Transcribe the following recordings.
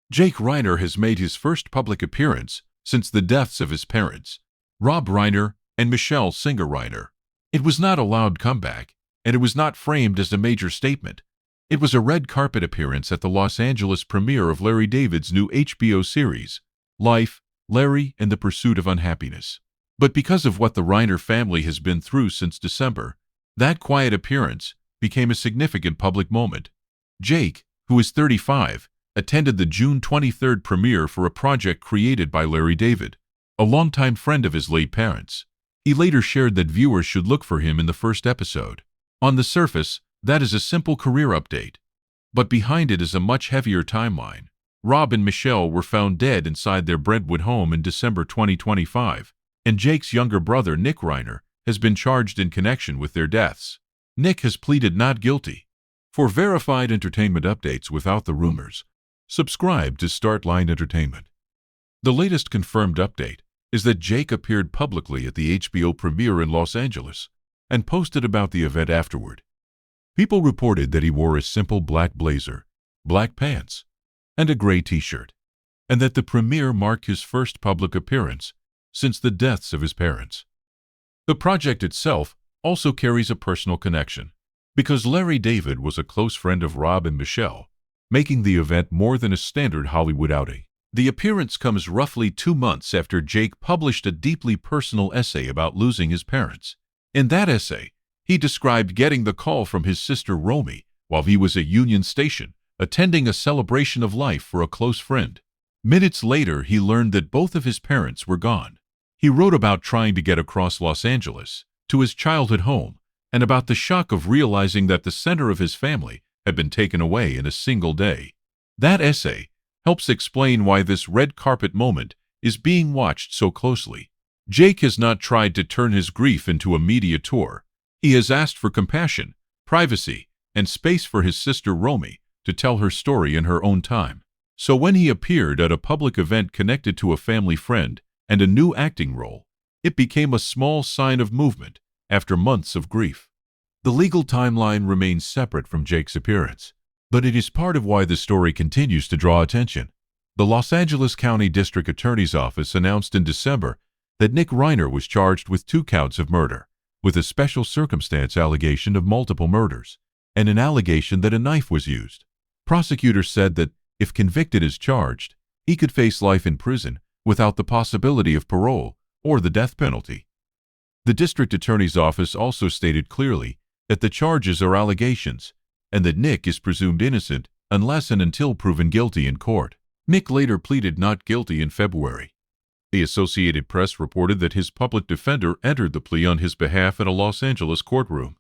Jake Reiner has made his first public appearance since the deaths of his parents, Rob Reiner and Michele Reiner. It was not a loud comeback, and it was not framed as a major statement. It was a red carpet appearance at the Los Angeles premiere of Larry David's new HBO series, Life, Larry and the Pursuit of Unhappiness. But because of what the Reiner family has been through since December, that quiet appearance became a significant public moment. Jake, who is 35, attended the June 23rd premiere for a project created by Larry David, a longtime friend of his late parents. He later shared that viewers should look for him in the first episode. On the surface, that is a simple career update. But behind it is a much heavier timeline. Rob and Michele were found dead inside their Brentwood home in December 2025, and Jake's younger brother, Nick Reiner, has been charged in connection with their deaths. Nick has pleaded not guilty. For verified entertainment updates without the rumors, subscribe to Startline Entertainment. The latest confirmed update is that Jake appeared publicly at the HBO premiere in Los Angeles and posted about the event afterward. People reported that he wore a simple black blazer, black pants, and a gray t-shirt, and that the premiere marked his first public appearance since the deaths of his parents. The project itself also carries a personal connection, because Larry David was a close friend of Rob and Michele, making the event more than a standard Hollywood outing. The appearance comes roughly 2 months after Jake published a deeply personal essay about losing his parents. In that essay, he described getting the call from his sister Romy while he was at Union Station, attending a celebration of life for a close friend. Minutes later, he learned that both of his parents were gone. He wrote about trying to get across Los Angeles to his childhood home and about the shock of realizing that the center of his family had been taken away in a single day. That essay helps explain why this red carpet moment is being watched so closely. Jake has not tried to turn his grief into a media tour. He has asked for compassion, privacy, and space for his sister Romy to tell her story in her own time. So when he appeared at a public event connected to a family friend and a new acting role, it became a small sign of movement after months of grief. The legal timeline remains separate from Jake's appearance, but it is part of why the story continues to draw attention. The Los Angeles County District Attorney's Office announced in December that Nick Reiner was charged with 2 counts of murder, with a special circumstance allegation of multiple murders, and an allegation that a knife was used. Prosecutors said that, if convicted as charged, he could face life in prison without the possibility of parole or the death penalty. The District Attorney's Office also stated clearly that the charges are allegations and that Nick is presumed innocent unless and until proven guilty in court. Nick later pleaded not guilty in February. The Associated Press reported that his public defender entered the plea on his behalf in a Los Angeles courtroom,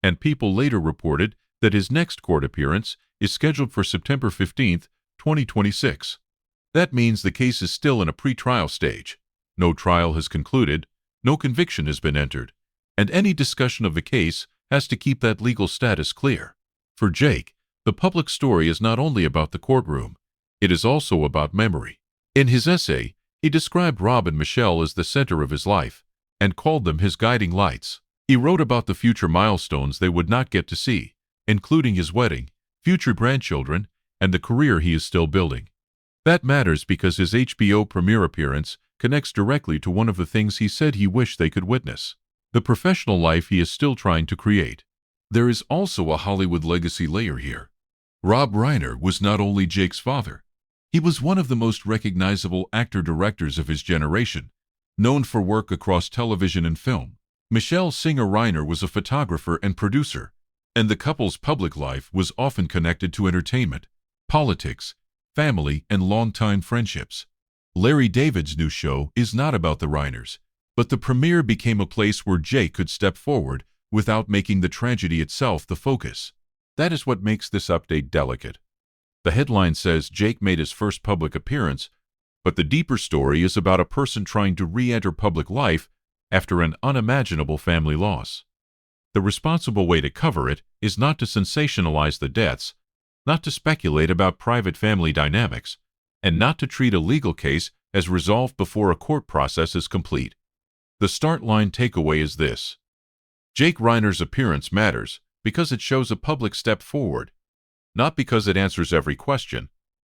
and People later reported that his next court appearance is scheduled for September 15, 2026. That means the case is still in a pre-trial stage. No trial has concluded, no conviction has been entered, and any discussion of the case has to keep that legal status clear. For Jake, the public story is not only about the courtroom, it is also about memory. In his essay, he described Rob and Michele as the center of his life and called them his guiding lights. He wrote about the future milestones they would not get to see, including his wedding, future grandchildren, and the career he is still building. That matters because his HBO premiere appearance connects directly to one of the things he said he wished they could witness: the professional life he is still trying to create. There is also a Hollywood legacy layer here. Rob Reiner was not only Jake's father, he was one of the most recognizable actor-directors of his generation, known for work across television and film. Michele Reiner was a photographer and producer, and the couple's public life was often connected to entertainment, politics, family, and longtime friendships. Larry David's new show is not about the Reiners, but the premiere became a place where Jake could step forward without making the tragedy itself the focus. That is what makes this update delicate. The headline says Jake made his first public appearance, but the deeper story is about a person trying to re-enter public life after an unimaginable family loss. The responsible way to cover it is not to sensationalize the deaths, not to speculate about private family dynamics, and not to treat a legal case as resolved before a court process is complete. The Startline takeaway is this: Jake Reiner's appearance matters because it shows a public step forward, not because it answers every question,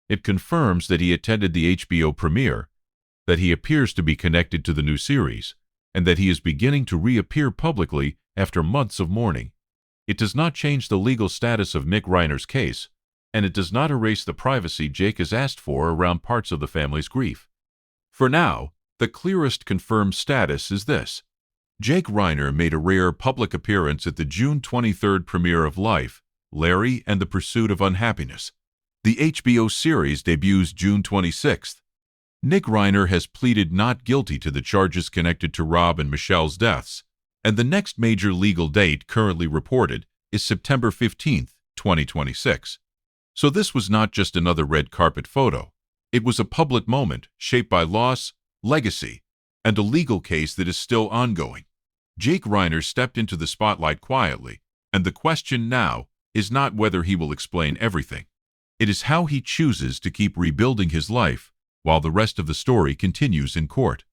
It confirms that he attended the HBO premiere, that he appears to be connected to the new series, and that he is beginning to reappear publicly after months of mourning. It does not change the legal status of Nick Reiner's case, and it does not erase the privacy Jake has asked for around parts of the family's grief. For now, the clearest confirmed status is this. Jake Reiner made a rare public appearance at the June 23rd premiere of Life, Larry and the Pursuit of Unhappiness. The HBO series debuts June 26th. Nick Reiner has pleaded not guilty to the charges connected to Rob and Michele's deaths, and the next major legal date currently reported is September 15, 2026. So this was not just another red carpet photo. It was a public moment shaped by loss, legacy, and a legal case that is still ongoing. Jake Reiner stepped into the spotlight quietly, and the question now is not whether he will explain everything. It is how he chooses to keep rebuilding his life while the rest of the story continues in court.